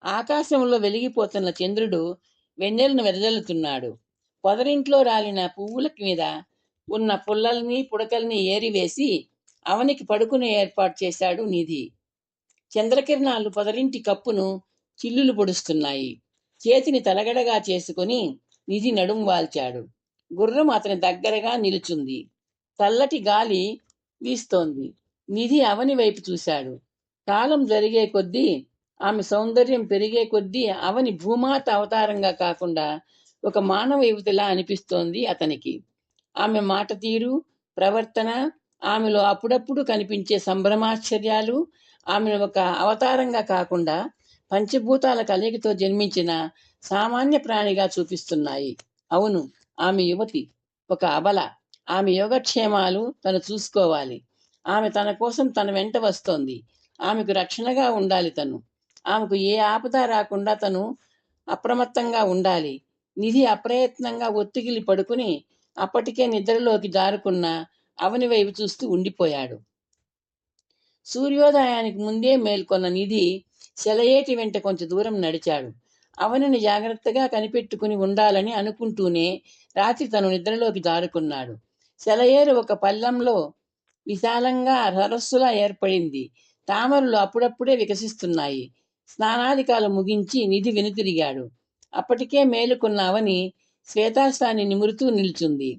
ఆకాశంలో వెలిగిపోతున్న చంద్రుడు వెన్నెలను వెదజల్లుతున్నాడు. పొదరింట్లో రాలిన పువ్వుల మీద ఉన్న పుల్లల్ని పుడకల్ని ఏరివేసి అవనికి పడుకునే ఏర్పాటు చేశాడు నిధి. చంద్రకిరణాలు పొదరింటి కప్పును చిల్లులు పొడుస్తున్నాయి. చేతిని తలగడగా చేసుకుని నిధి నడుం వాల్చాడు. గుర్రం అతని దగ్గరగా నిలుచుంది. చల్లటి గాలి వీస్తోంది. నిధి అవని వైపు చూశాడు. కాలం జరిగే కొద్దీ, ఆమె సౌందర్యం పెరిగే కొద్దీ అవని భూమాత అవతారంగా కాకుండా ఒక మానవ యువతిలా అనిపిస్తోంది అతనికి. ఆమె మాట తీరు, ప్రవర్తన, ఆమెలో అప్పుడప్పుడు కనిపించే సంభ్రమాశ్చర్యాలు ఆమెను ఒక అవతారంగా కాకుండా పంచభూతాల కలయికతో జన్మించిన సామాన్య ప్రాణిగా చూపిస్తున్నాయి. అవును, ఆమె యువతి, ఒక అబల. ఆమె యోగక్షేమాలు తను చూసుకోవాలి. ఆమె తన కోసం తన వెంట వస్తోంది. ఆమెకు రక్షణగా ఉండాలి తను. ఆమెకు ఏ ఆపద రాకుండా తను అప్రమత్తంగా ఉండాలి. నిధి అప్రయత్నంగా ఒత్తిగిలి పడుకుని అప్పటికే నిద్రలోకి జారుకున్న అవని వైపు చూస్తూ ఉండిపోయాడు. సూర్యోదయానికి ముందే మేల్కొన్న నిధి సెలయేటి వెంట కొంచెం దూరం నడిచాడు. అవనిని జాగ్రత్తగా కనిపెట్టుకుని ఉండాలని అనుకుంటూనే రాత్రి తను నిద్రలోకి జారుకున్నాడు. సెలయేరు ఒక పల్లంలో విశాలంగా సరస్సులా ఏర్పడింది. తామరలు అప్పుడప్పుడే వికసిస్తున్నాయి. స్నానాధికాలు ముగించి నిధి వెనుతిరిగాడు. అప్పటికే మేలుకున్న అవని శ్వేతాశ్వాన్ని నిమురుతూ నిల్చుంది.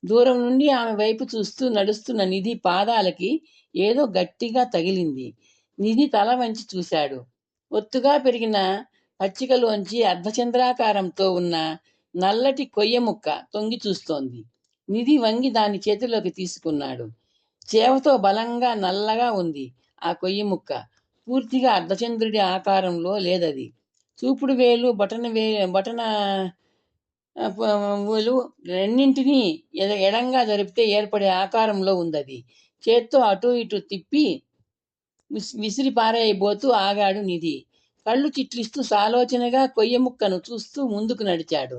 దూరం నుండి ఆమె వైపు చూస్తూ నడుస్తున్న నిధి పాదాలకి ఏదో గట్టిగా తగిలింది. నిధి తల వంచి చూశాడు. ఒత్తుగా పెరిగిన పచ్చికలోంచి అర్ధచంద్రాకారంతో ఉన్న నల్లటి కొయ్య ముక్క తొంగి చూస్తోంది. నిధి వంగి దాన్ని చేతిలోకి తీసుకున్నాడు. చేవతో బలంగా నల్లగా ఉంది ఆ కొయ్య ముక్క. పూర్తిగా అర్ధచంద్రుడి ఆకారంలో లేదది. చూపుడు వేలు, బటన వేలు రెండింటినీ ఎడంగా జరిపితే ఏర్పడే ఆకారంలో ఉందది. చేత్తో అటూ ఇటూ తిప్పి విసిరి పారేయబోతూ ఆగాడు నిధి. కళ్ళు చిట్లిస్తూ సాలోచనగా కొయ్య ముక్కను చూస్తూ ముందుకు నడిచాడు.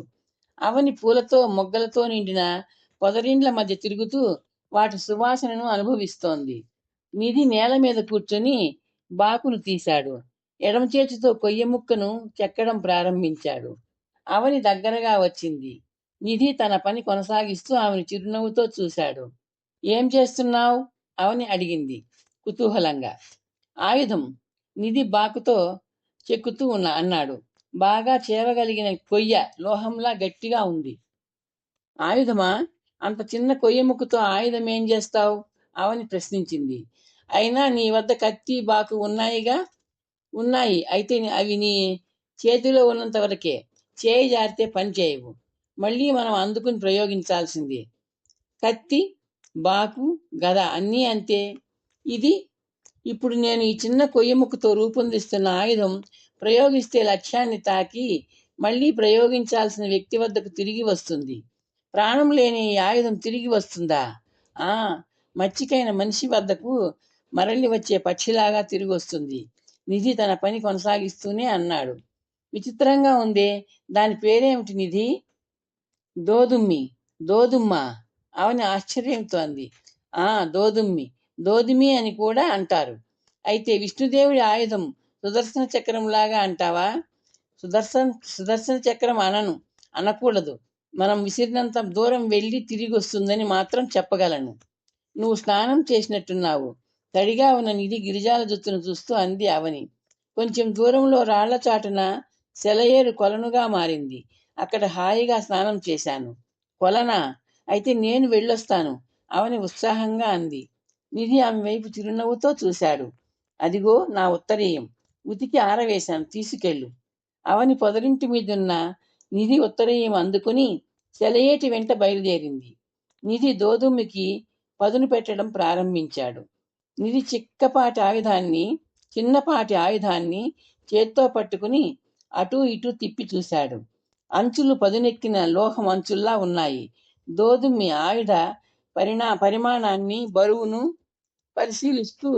అవని పూలతో మొగ్గలతో నిండిన పొదరిండ్ల మధ్య తిరుగుతూ వాటి సువాసనను అనుభవిస్తోంది. నిధి నేల మీద కూర్చొని బాకును తీశాడు. ఎడమ చేతితో కొయ్య ముక్కను చెక్కడం ప్రారంభించాడు. అవని దగ్గరగా వచ్చింది. నిధి తన పని కొనసాగిస్తూ ఆమెను చిరునవ్వుతో చూశాడు. ఏం చేస్తున్నావు? అవని అడిగింది కుతూహలంగా. ఆయుధం, నిధి బాకుతో చెక్కుతూ అన్నాడు. బాగా చేవగలిగిన కొయ్య, లోహంలా గట్టిగా ఉంది. ఆయుధమా? అంత చిన్న కొయ్య ముక్కతో ఆయుధం ఏం చేస్తావు? అవని ప్రశ్నించింది. అయినా నీ వద్ద కత్తి, బాకు ఉన్నాయిగా. ఉన్నాయి, అయితే అవి నీ చేతిలో ఉన్నంత వరకే. చేయి జారితే పని చేయవు. మళ్ళీ మనం అందుకుని ప్రయోగించాల్సిందే. కత్తి, బాకు, గద అన్నీ అంతే. ఇది ఇప్పుడు నేను ఈ చిన్న కొయ్య ముక్కతో రూపొందిస్తున్న ఆయుధం ప్రయోగిస్తే లక్ష్యాన్ని తాకి మళ్ళీ ప్రయోగించాల్సిన వ్యక్తి వద్దకు తిరిగి వస్తుంది. ప్రాణం లేని ఈ ఆయుధం తిరిగి వస్తుందా? మచ్చికైన మనిషి వద్దకు మరలి వచ్చే పక్షిలాగా తిరిగి వస్తుంది. నిధి తన పని కొనసాగిస్తూనే అన్నాడు. విచిత్రంగా ఉందే, దాని పేరేమిటి నిధి? దోదుమ్మి. దోదుమ్మ? అవని ఆశ్చర్యంతో అంది. దోదుమ్మి, దోదిమి అని కూడా అంటారు. అయితే విష్ణుదేవుడి ఆయుధం సుదర్శన చక్రంలాగా అంటావా? సుదర్శన చక్రం అనకూడదు. మనం విసిరినంత దూరం వెళ్ళి తిరిగి వస్తుందని మాత్రం చెప్పగలను. నువ్వు స్నానం చేసినట్టున్నావు. తడిగా ఉన్న నిధి గిరిజాల జుత్తును చూస్తూ అంది అవని. కొంచెం దూరంలో రాళ్ల చాటున సెలయేరు కొలనుగా మారింది. అక్కడ హాయిగా స్నానం చేశాను. కొలనా? అయితే నేను వెళ్ళొస్తాను, అవని ఉత్సాహంగా అంది. నిధి ఆమె వైపు చిరునవ్వుతో చూశాడు. అదిగో నా ఉత్తరీయం, ఉతికి ఆరవేశాను, తీసుకెళ్ళు. అవని పొదరింటి మీదున్న నిధి ఉత్తరీయం అందుకుని సెలయేటి వెంట బయలుదేరింది. నిధి దోదుమ్మికి పదును పెట్టడం ప్రారంభించాడు. నిధి చిన్నపాటి ఆయుధాన్ని చేత్తో పట్టుకుని అటూ ఇటూ తిప్పి చూశాడు. అంచులు పదునెక్కిన లోహం అంచుల్లా ఉన్నాయి. దోదుమ్మి ఆయుధ పరిమాణాన్ని, బరువును పరిశీలిస్తూ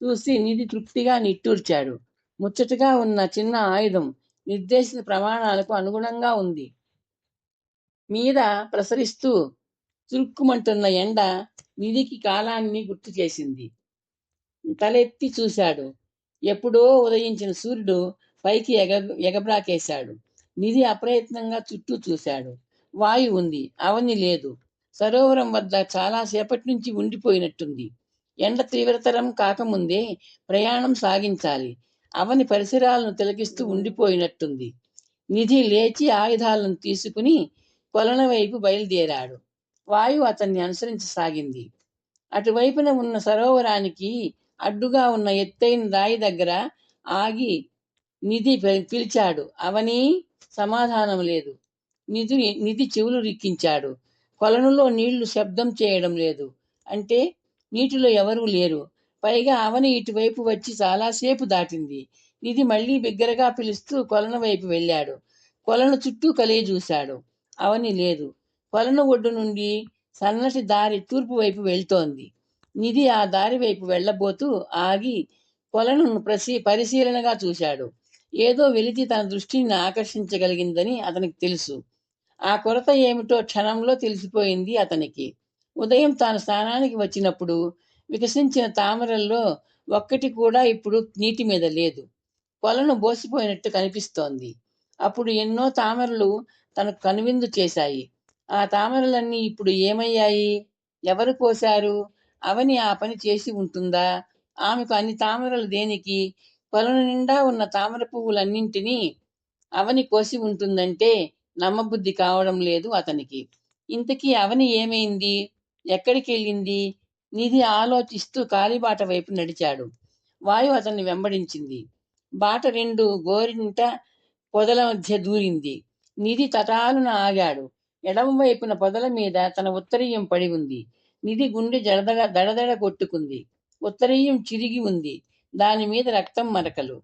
చూసి నిధి తృప్తిగా నిట్టూర్చాడు. ముచ్చటగా ఉన్న చిన్న ఆయుధం నిర్దేశిత ప్రమాణాలకు అనుగుణంగా ఉంది. మీద ప్రసరిస్తూ చురుక్కుమంటున్న ఎండ నిధికి కాలాన్ని గుర్తు చేసింది. తలెత్తి చూశాడు. ఎప్పుడో ఉదయించిన సూర్యుడు పైకి ఎగబ్రాకేశాడు. నిధి అప్రయత్నంగా చుట్టూ చూశాడు. వాయు ఉంది, అవని లేదు. సరోవరం వద్ద చాలా సేపటి నుంచి ఉండిపోయినట్టుంది. ఎండ తీవ్రతరం కాకముందే ప్రయాణం సాగించాలి. అవని పరిసరాలను తిలకిస్తూ ఉండిపోయినట్టుంది. నిధి లేచి ఆయుధాలను తీసుకుని కొలన వైపు బయలుదేరాడు. వాయువు అతన్ని అనుసరించసాగింది. అటువైపున ఉన్న సరోవరానికి అడ్డుగా ఉన్న ఎత్తైన రాయి దగ్గర ఆగి నిధి పిలిచాడు. అవని సమాధానం లేదు. నిధి చెవులు రిక్కించాడు. కొలనులో నీళ్లు శబ్దం చేయడం లేదు. అంటే నీటిలో ఎవరూ లేరు. పైగా అవని ఇటువైపు వచ్చి చాలాసేపు దాటింది. నిధి మళ్ళీ బిగ్గరగా పిలుస్తూ కొలను వైపు వెళ్ళాడు. కొలను చుట్టూ కలిగి చూశాడు. అవని లేదు. కొలను ఒడ్డు నుండి సన్నటి దారి తూర్పు వైపు వెళ్తోంది. నిధి ఆ దారి వైపు వెళ్ళబోతూ ఆగి కొలను పరిశీలనగా చూశాడు. ఏదో వెలితి తన దృష్టిని ఆకర్షించగలిగిందని అతనికి తెలుసు. ఆ కొరత ఏమిటో క్షణంలో తెలిసిపోయింది అతనికి. ఉదయం తాను స్నానానికి వచ్చినప్పుడు వికసించిన తామరల్లో ఒక్కటి కూడా ఇప్పుడు నీటి మీద లేదు. కొలను బోసిపోయినట్టు కనిపిస్తోంది. అప్పుడు ఎన్నో తామరలు తనకు కనువిందు చేశాయి. ఆ తామరలన్నీ ఇప్పుడు ఏమయ్యాయి? ఎవరు కోశారు? అవని ఆ పని చేసి ఉంటుందా? ఆమెకు అన్ని తామరలు దేనికి? కొలను నిండా ఉన్న తామర పువ్వులన్నింటినీ అవని కోసి ఉంటుందంటే నమ్మబుద్ధి కావడం లేదు అతనికి. ఇంతకీ అవని ఏమైంది? ఎక్కడికి వెళ్ళింది? నిధి ఆలోచిస్తూ కాలిబాట వైపు నడిచాడు. వాయువు అతన్ని వెంబడించింది. బాట రెండు గోరింట పొదల మధ్య దూరింది. నిధి తటాలున ఆగాడు. ఎడమ వైపున పొదల మీద తన ఉత్తరీయం పడి ఉంది. నిధి గుండె దడదడ కొట్టుకుంది. ఉత్తరీయం చిరిగి ఉంది. దాని మీద రక్తం మరకలు.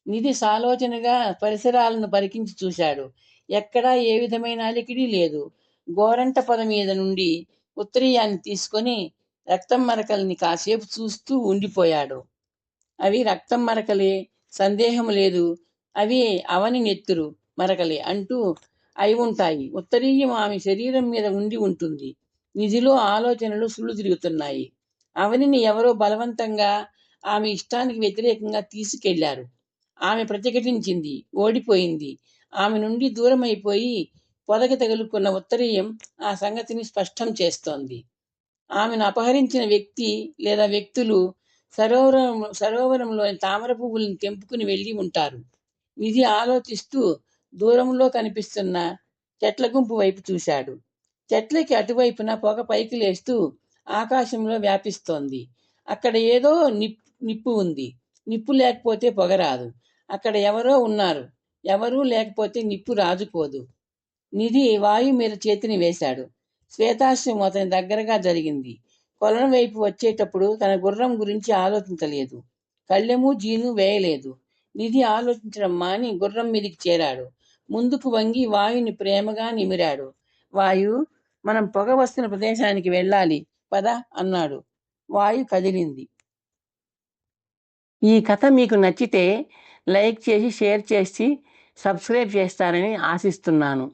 నిధి సాలోచనగా పరిసరాలను పరికించి చూశాడు. ఎక్కడా ఏ విధమైన అలికిడి లేదు. గోరంట పొద మీద నుండి ఉత్తరీయాన్ని తీసుకొని రక్తం మరకల్ని కాసేపు చూస్తూ ఉండిపోయాడు. అవి రక్తం మరకలే, సందేహం లేదు. అవి అవని నెత్తురు మరకలే అంటూ అయి ఉంటాయి. ఉత్తరీయం ఆమె శరీరం మీద ఉండి ఉంటుంది. నిధిలో ఆలోచనలు సుళ్ళు తిరుగుతున్నాయి. అవనిని ఎవరో బలవంతంగా ఆమె ఇష్టానికి వ్యతిరేకంగా తీసుకెళ్లారు. ఆమె ప్రతిఘటించింది, ఓడిపోయింది. ఆమె నుండి దూరం అయిపోయి పొదకి తగులుకున్న ఉత్తరీయం ఆ సంగతిని స్పష్టం చేస్తోంది. ఆమెను అపహరించిన వ్యక్తి లేదా వ్యక్తులు సరోవరంలోని తామర పువ్వులను తెంపుకుని వెళ్ళి ఉంటారు. నిధి ఆలోచిస్తూ దూరంలో కనిపిస్తున్న చెట్ల గుంపు వైపు చూశాడు. చెట్లకి అటువైపున పొగ పైకి లేస్తూ ఆకాశంలో వ్యాపిస్తోంది. అక్కడ ఏదో నిప్పు ఉంది. నిప్పు లేకపోతే పొగ రాదు. అక్కడ ఎవరో ఉన్నారు. ఎవరూ లేకపోతే నిప్పు రాజుకోదు. నిధి వాయు మీద చేతిని వేశాడు. శ్వేతాశ్వం అతని దగ్గరగా జరిగింది. కొలను వైపు వచ్చేటప్పుడు తన గుర్రం గురించి ఆలోచించలేదు. కళ్ళెము జీను వేయలేదు. నిధి ఆలోచించడం మాని గుర్రం మీదికి చేరాడు. ముందుకు వంగి వాయుని ప్రేమగా నిమిరాడు. వాయు, మనం పొగ వస్తున్న ప్రదేశానికి వెళ్ళాలి పద అన్నాడు. వాయు కదిలింది. ఈ కథ మీకు నచ్చితే లైక్ చేసి షేర్ చేసి సబ్స్క్రైబ్ చేస్తారని ఆశిస్తున్నాను.